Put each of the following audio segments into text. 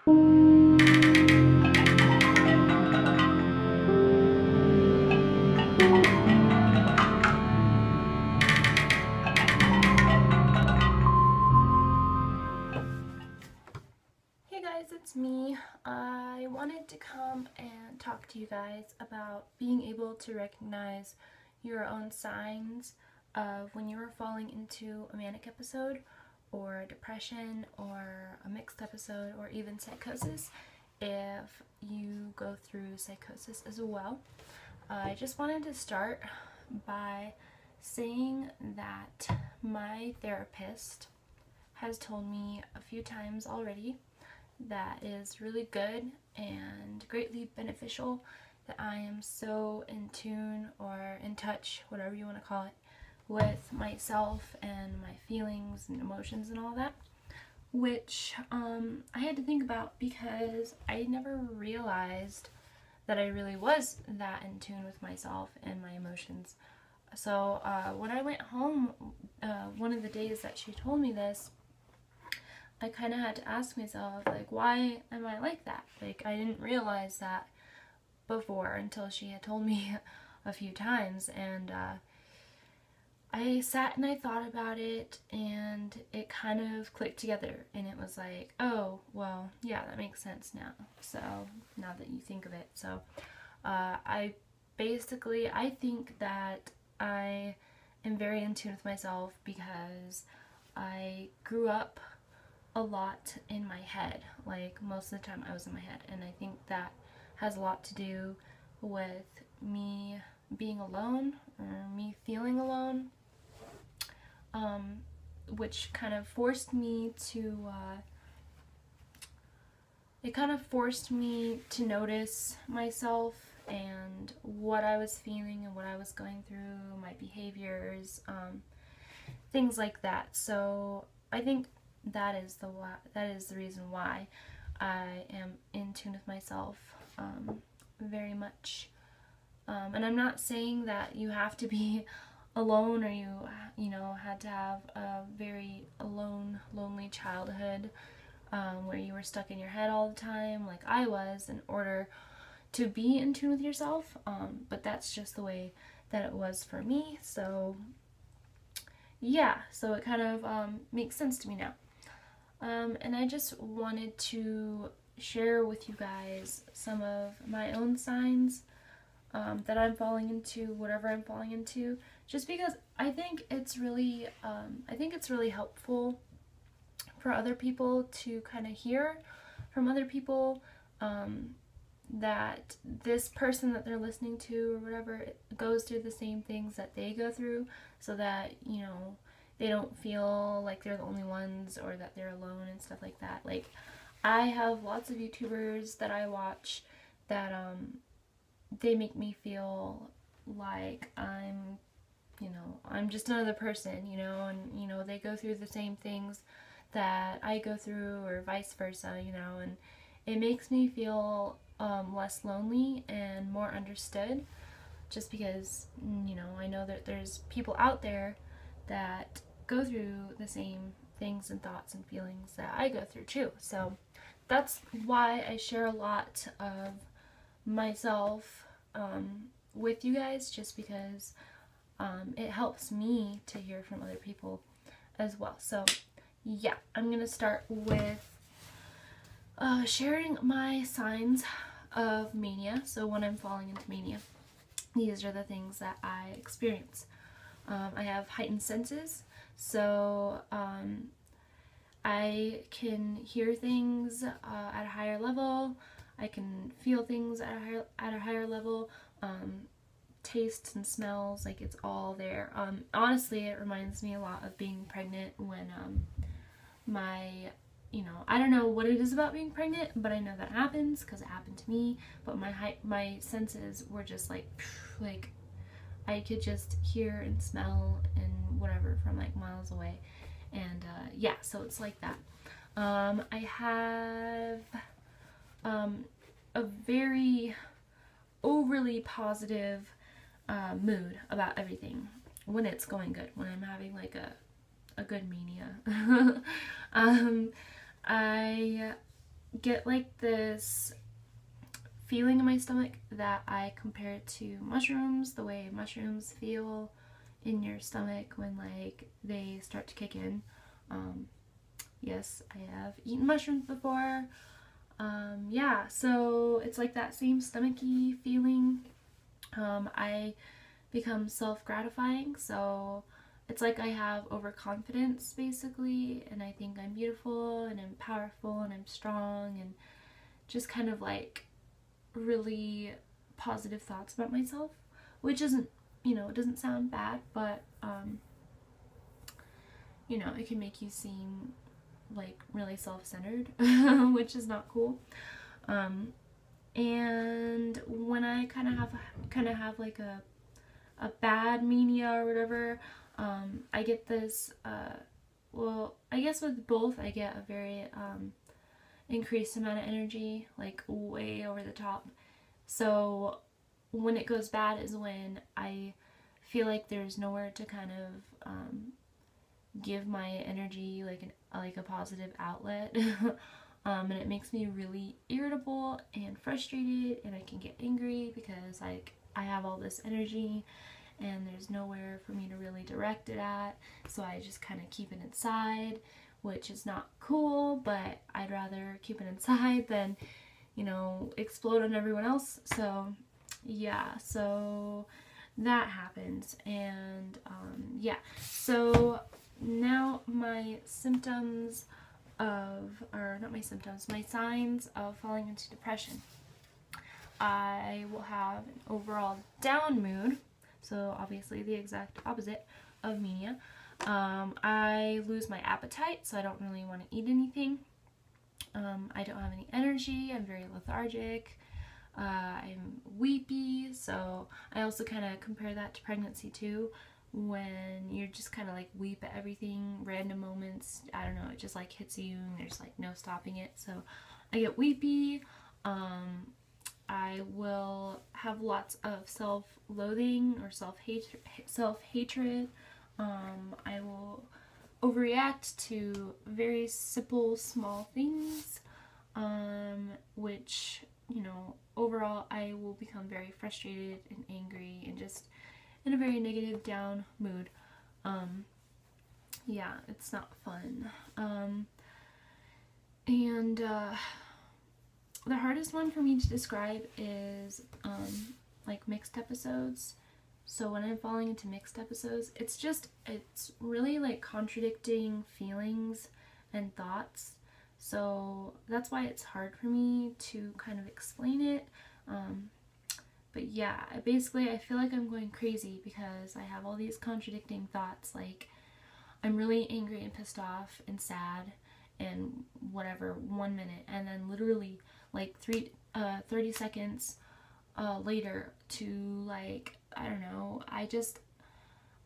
Hey guys, it's me. I wanted to come and talk to you guys about being able to recognize your own signs of when you are falling into a manic episode or depression or a mixed episode or even psychosis if you go through psychosis as well. I just wanted to start by saying that my therapist has told me a few times already that is really good and greatly beneficial, that I am so in tune or in touch, whatever you want to call it, with myself and my feelings and emotions and all that, which I had to think about because I never realized that I really was that in tune with myself and my emotions. So when I went home, one of the days that she told me this, I kind of had to ask myself, like, why am I like that? Like, I didn't realize that before until she had told me a few times, and I sat and I thought about it, and it kind of clicked together, and it was like, oh, well, yeah, that makes sense now. So, now that you think of it. So, I think that I am very in tune with myself because I grew up a lot in my head. Like, most of the time I was in my head, and I think that has a lot to do with me being alone or me feeling alone, which kind of forced me to notice myself and what I was feeling and what I was going through, my behaviors, things like that. So I think that is the reason why I am in tune with myself very much. And I'm not saying that you have to be alone or you know had to have a very alone, lonely childhood where you were stuck in your head all the time like I was in order to be in tune with yourself. But that's just the way that it was for me. So yeah, so it kind of makes sense to me now. And I just wanted to share with you guys some of my own signs that I'm falling into, whatever I'm falling into, just because I think it's really helpful for other people to kind of hear from other people that this person that they're listening to or whatever goes through the same things that they go through, so that, you know, they don't feel like they're the only ones or that they're alone and stuff like that. Like, I have lots of YouTubers that I watch that they make me feel like I'm just another person, and they go through the same things that I go through or vice versa, and it makes me feel less lonely and more understood, just because, I know that there's people out there that go through the same things and thoughts and feelings that I go through too. So that's why I share a lot of myself with you guys, just because it helps me to hear from other people as well. So yeah, I'm gonna start with sharing my signs of mania. So when I'm falling into mania, these are the things that I experience. I have heightened senses, so I can hear things at a higher level. I can feel things at a higher level. Tastes and smells, like, it's all there. Honestly, it reminds me a lot of being pregnant when I don't know what it is about being pregnant, but I know that happens because it happened to me. But my senses were just like I could just hear and smell and whatever from like miles away. And yeah, so it's like that. I have a very overly positive mood about everything when it's going good, when I'm having like a good mania. I get like this feeling in my stomach that I compare it to mushrooms, the way mushrooms feel in your stomach when like they start to kick in. Yes, I have eaten mushrooms before. Yeah, so it's like that same stomachy feeling. I become self-gratifying, so it's like I have overconfidence basically, and I think I'm beautiful and I'm powerful and I'm strong and just kind of like really positive thoughts about myself, which isn't, it doesn't sound bad, but it can make you seem like really self-centered, which is not cool. And when I kind of have like a bad mania or whatever, I get this. Well, I guess with both, I get a very increased amount of energy, like way over the top. So when it goes bad is when I feel like there's nowhere to kind of give my energy like a positive outlet. And it makes me really irritable and frustrated, and I can get angry because like I have all this energy and there's nowhere for me to really direct it at, so I just kind of keep it inside, which is not cool, but I'd rather keep it inside than explode on everyone else. So yeah, so that happens. And yeah, so now my symptoms my signs of falling into depression. I will have an overall down mood, so obviously the exact opposite of mania. I lose my appetite, so I don't really want to eat anything. I don't have any energy. I'm very lethargic. I'm weepy, so I also kind of compare that to pregnancy too, when you're just kind of like weep at everything, random moments, I don't know, it just like hits you and there's like no stopping it. So I get weepy. I will have lots of self-loathing or self-hatred. I will overreact to very simple, small things, which, overall I will become very frustrated and angry and just in a very negative, down mood. Yeah, it's not fun. And the hardest one for me to describe is like mixed episodes. So when I'm falling into mixed episodes, it's really like contradicting feelings and thoughts. So that's why it's hard for me to kind of explain it. But yeah, basically I feel like I'm going crazy because I have all these contradicting thoughts, like I'm really angry and pissed off and sad and whatever 1 minute, and then literally like 30 seconds later to like, I don't know,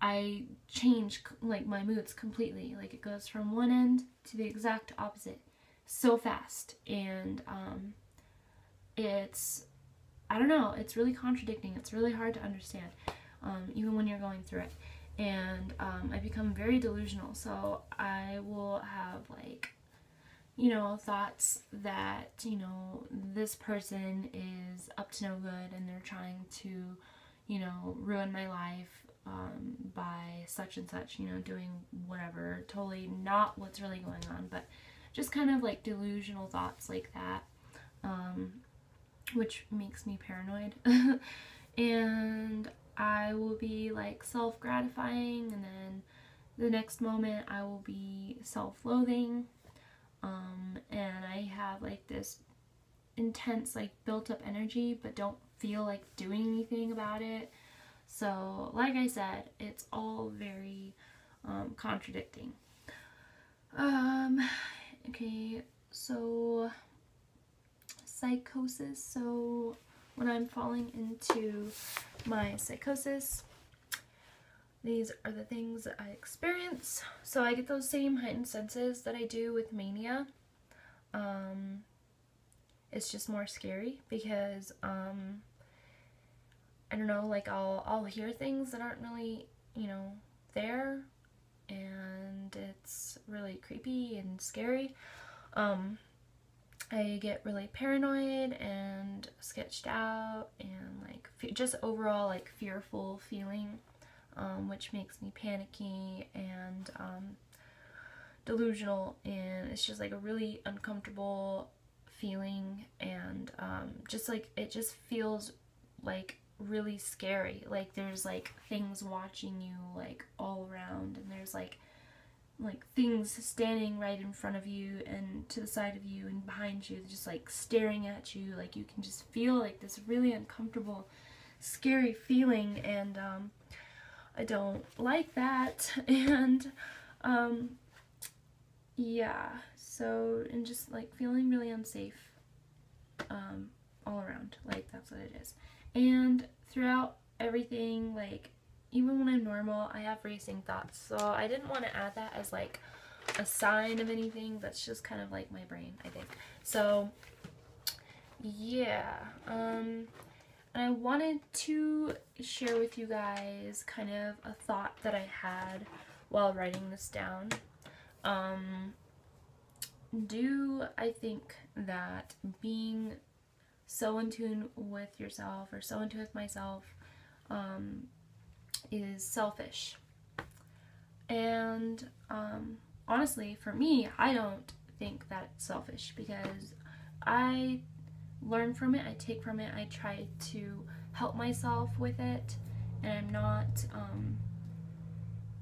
I change like my moods completely. Like it goes from one end to the exact opposite so fast, and I don't know, it's really contradicting. It's really hard to understand, even when you're going through it. And I become very delusional. So I will have like, thoughts that, this person is up to no good and they're trying to, ruin my life by such and such, doing whatever, totally not what's really going on, but just kind of like delusional thoughts like that. Which makes me paranoid. And I will be like self-gratifying, and then the next moment I will be self-loathing. And I have like this intense like built up energy, but don't feel like doing anything about it. So like I said, it's all very contradicting. Okay, so psychosis. So when I'm falling into my psychosis, these are the things that I experience. So I get those same heightened senses that I do with mania. It's just more scary because I don't know, like I'll hear things that aren't really, there, and it's really creepy and scary. I get really paranoid and sketched out and like just overall like fearful feeling, which makes me panicky and delusional, and it's just like a really uncomfortable feeling, and just like it just feels like really scary, like there's like things watching you like all around, and there's like things standing right in front of you and to the side of you and behind you, just like staring at you, like you can just feel like this really uncomfortable scary feeling, and I don't like that. And yeah, so, and just like feeling really unsafe all around, like that's what it is. And throughout everything, like even when I'm normal, I have racing thoughts, so I didn't want to add that as like a sign of anything. That's just kind of like my brain, I think. So yeah, and I wanted to share with you guys kind of a thought that I had while writing this down. Do I think that being so in tune with yourself, or so in tune with myself, is selfish? And honestly, for me, I don't think that's selfish, because I learn from it, I take from it, I try to help myself with it, and I'm not,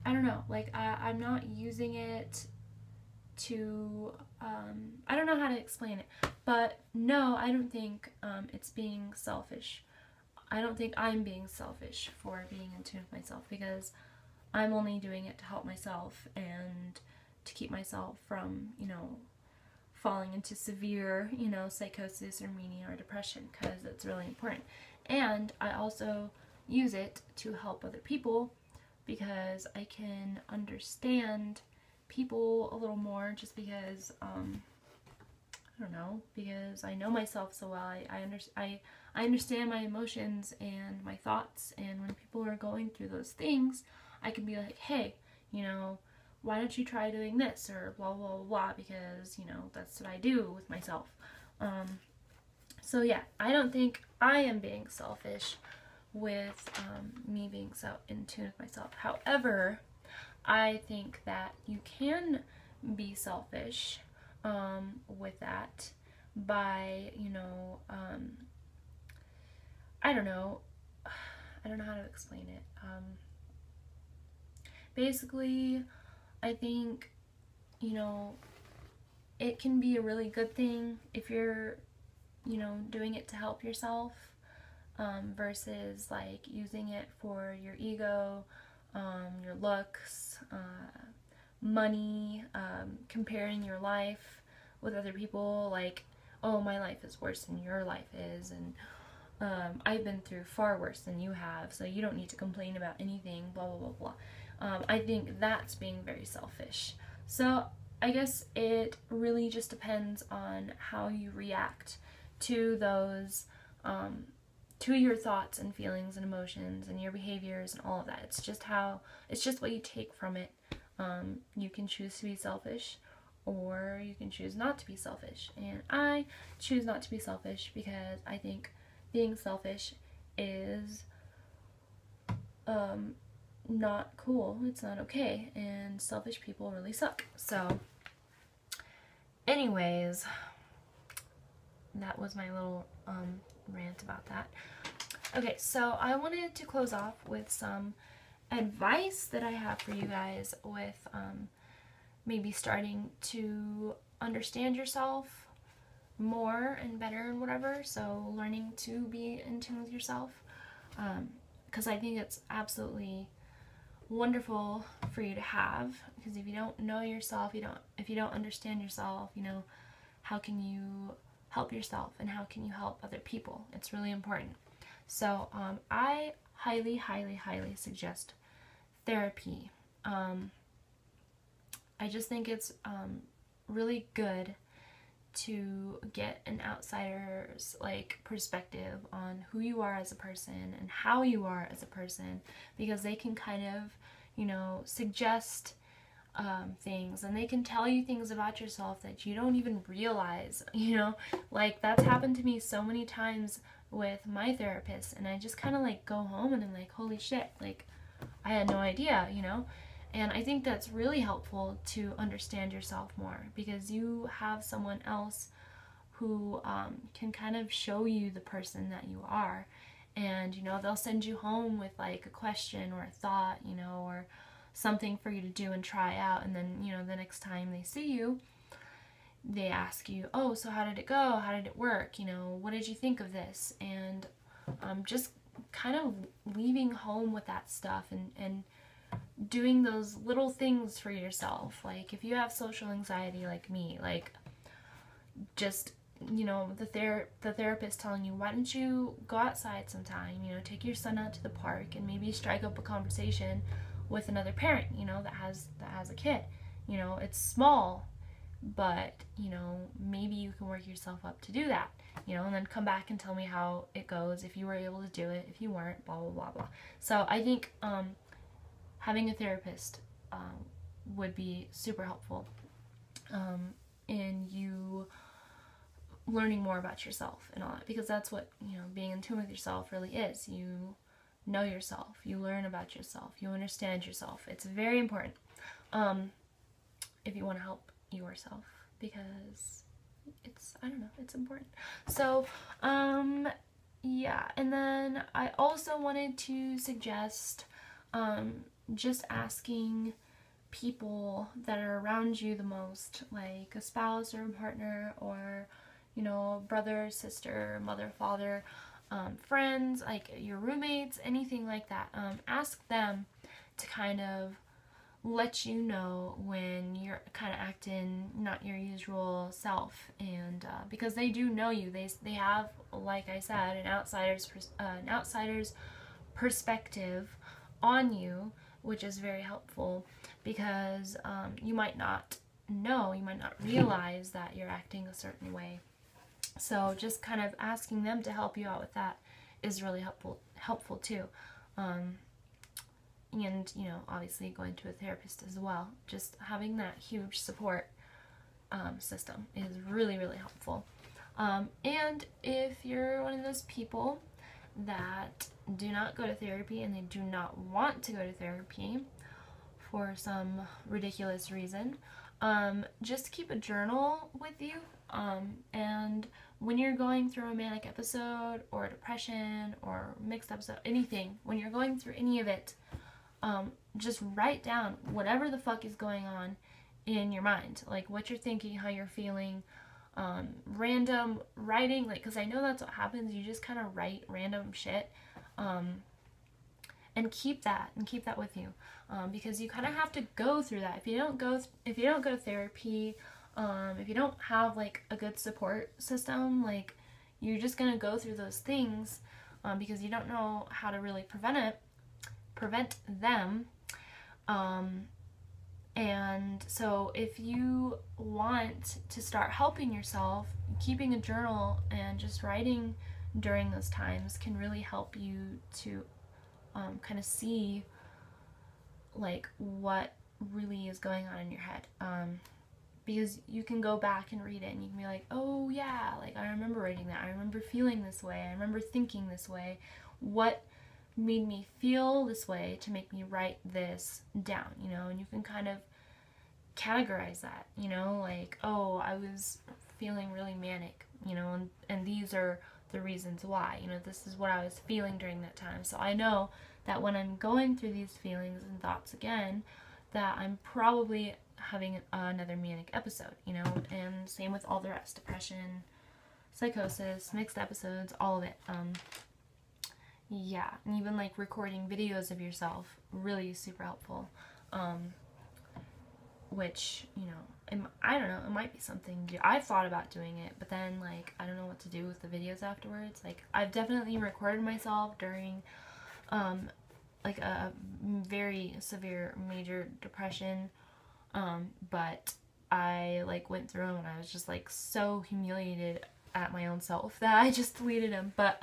I don't know, like I'm not using it to, I don't know how to explain it, but no, I don't think it's being selfish. I don't think I'm being selfish for being in tune with myself, because I'm only doing it to help myself and to keep myself from, falling into severe, psychosis or mania or depression, because it's really important. And I also use it to help other people, because I can understand people a little more, just because I don't know, because I know myself so well. I understand my emotions and my thoughts, and when people are going through those things, I can be like, hey, why don't you try doing this, or blah blah blah, blah, because that's what I do with myself. So yeah, I don't think I am being selfish with me being so in tune with myself. However, I think that you can be selfish with that by, I don't know how to explain it. Basically, I think, it can be a really good thing if you're, doing it to help yourself, versus like using it for your ego, your looks, money, comparing your life with other people, like, oh, my life is worse than your life is, and I've been through far worse than you have, so you don't need to complain about anything, blah blah blah blah. I think that's being very selfish. So I guess it really just depends on how you react to those, to your thoughts and feelings and emotions and your behaviors and all of that. It's just what you take from it. You can choose to be selfish, or you can choose not to be selfish. And I choose not to be selfish, because I think being selfish is not cool. It's not okay, and selfish people really suck. So anyways, that was my little rant about that. Okay, so I wanted to close off with some advice that I have for you guys with maybe starting to understand yourself more and better and whatever. So learning to be in tune with yourself, because I think it's absolutely wonderful for you to have, because if you don't know yourself, if you don't understand yourself, how can you help yourself, and how can you help other people? It's really important. So I highly suggest therapy. I just think it's really good to get an outsider's perspective on who you are as a person and how you are as a person, because they can kind of, suggest things, and they can tell you things about yourself that you don't even realize, you know, like that's happened to me so many times with my therapist, and I just kind of like go home and I'm like, holy shit, like I had no idea, you know. And I think that's really helpful to understand yourself more, because you have someone else who can kind of show you the person that you are. And, you know, they'll send you home with like a question or a thought, you know, or something for you to do and try out. And then, you know, the next time they see you, they ask you, oh, so how did it go? How did it work? You know, what did you think of this? And just kind of leaving home with that stuff, and doing those little things for yourself. Like if you have social anxiety like me, like just, you know, the therapist telling you, why don't you go outside sometime, you know, take your son out to the park and maybe strike up a conversation with another parent, you know, that has a kid. You know, it's small, but, you know, maybe you can work yourself up to do that, you know, and then come back and tell me how it goes, if you were able to do it, if you weren't, blah, blah, blah, blah. So I think having a therapist would be super helpful in you learning more about yourself and all that, because that's what, you know, being in tune with yourself really is. You know yourself, you learn about yourself, you understand yourself. It's very important if you want to help yourself, because it's, I don't know, it's important. So yeah, and then I also wanted to suggest just asking people that are around you the most, like a spouse or a partner, or, you know, brother, sister, mother, father, friends, like your roommates, anything like that. Ask them to kind of let you know when you're kind of acting not your usual self, and because they do know you, they have, like I said, an outsider's perspective on you, which is very helpful, because you might not know, you might not realize that you're acting a certain way. So just kind of asking them to help you out with that is really helpful too. And, you know, obviously going to a therapist as well. Just having that huge support system is really, really helpful. And if you're one of those people that do not go to therapy and they do not want to go to therapy for some ridiculous reason, just keep a journal with you. And when you're going through a manic episode or depression or mixed episode, anything, when you're going through any of it, just write down whatever the fuck is going on in your mind, like what you're thinking, how you're feeling, random writing, like, because I know that's what happens, you just kind of write random shit, and keep that with you, because you kind of have to go through that. If you don't go to therapy, if you don't have like a good support system, like, you're just gonna go through those things, because you don't know how to really prevent them. And so if you want to start helping yourself, keeping a journal and just writing during those times can really help you to kind of see like what really is going on in your head, because you can go back and read it and you can be like, oh yeah, like I remember writing that, I remember feeling this way, I remember thinking this way, what made me feel this way to make me write this down, you know. And you can kind of categorize that, you know, like, oh, I was feeling really manic, you know, and these are the reasons why, you know, this is what I was feeling during that time. So I know that when I'm going through these feelings and thoughts again, that I'm probably having another manic episode, you know. And same with all the rest, depression, psychosis, mixed episodes, all of it. Yeah, and even like recording videos of yourself, really super helpful, which, you know, I don't know, it might be something I've thought about doing it, but then like I don't know what to do with the videos afterwards. Like, I've definitely recorded myself during like a very severe major depression, but I like went through them and I was just like so humiliated at my own self that I just deleted them. But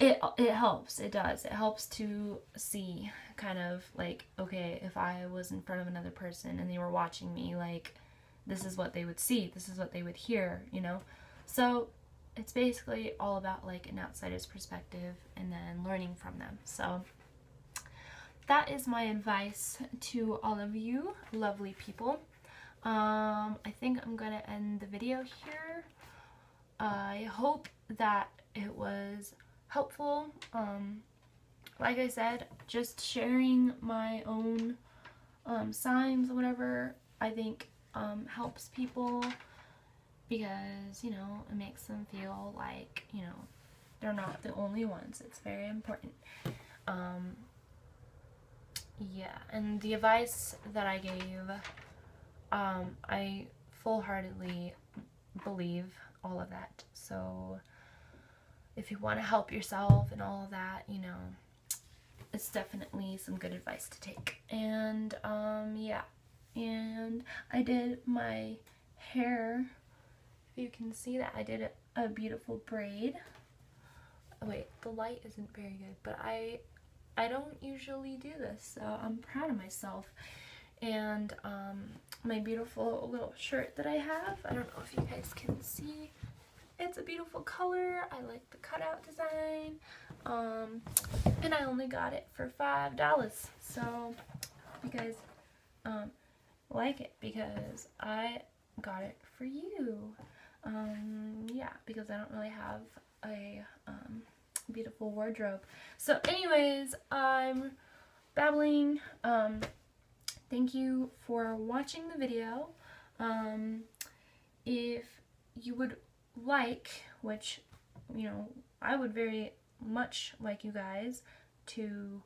it helps. It does. It helps to see kind of like, okay, if I was in front of another person and they were watching me, like, this is what they would see, this is what they would hear, you know? So it's basically all about like an outsider's perspective and then learning from them. So that is my advice to all of you lovely people. I think I'm gonna end the video here. I hope that it was helpful. Like I said, just sharing my own signs or whatever, I think helps people, because, you know, it makes them feel like, you know, they're not the only ones. It's very important. Yeah, and the advice that I gave, I full-heartedly believe all of that. So if you want to help yourself and all of that, you know, it's definitely some good advice to take. And yeah, and I did my hair. If you can see that, I did a beautiful braid. Oh, wait, the light isn't very good, but I don't usually do this, so I'm proud of myself. And my beautiful little shirt that I have, I don't know if you guys can see, it's a beautiful color. I like the cutout design, and I only got it for $5, so I hope you guys like it, because I got it for you. Yeah, because I don't really have a beautiful wardrobe. So anyways, I'm babbling. Thank you for watching the video. If you would like, which, you know, I would very much like you guys to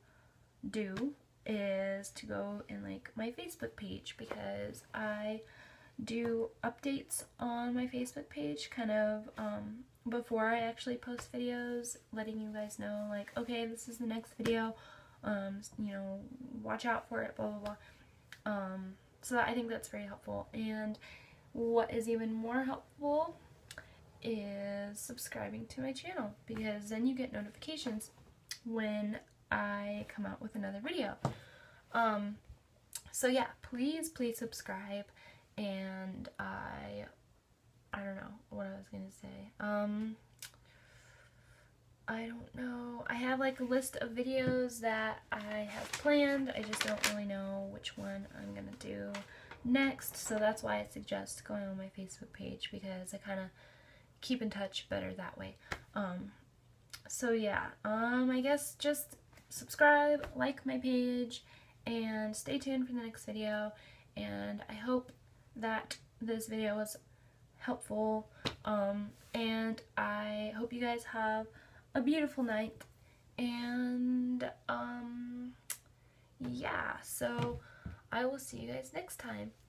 do, is to go and like my Facebook page, because I do updates on my Facebook page kind of before I actually post videos, letting you guys know like, okay, this is the next video, you know, watch out for it, blah blah blah. So I think that's very helpful. And what is even more helpful is subscribing to my channel, because then you get notifications when I come out with another video. So yeah, please subscribe. And I don't know what I was gonna say. I don't know. I have like a list of videos that I have planned. I just don't really know which one I'm gonna do next. So that's why I suggest going on my Facebook page, because I kind of keep in touch better that way. So yeah, I guess just subscribe, like my page, and stay tuned for the next video. And I hope that this video was helpful, and I hope you guys have a beautiful night. And yeah, so I will see you guys next time.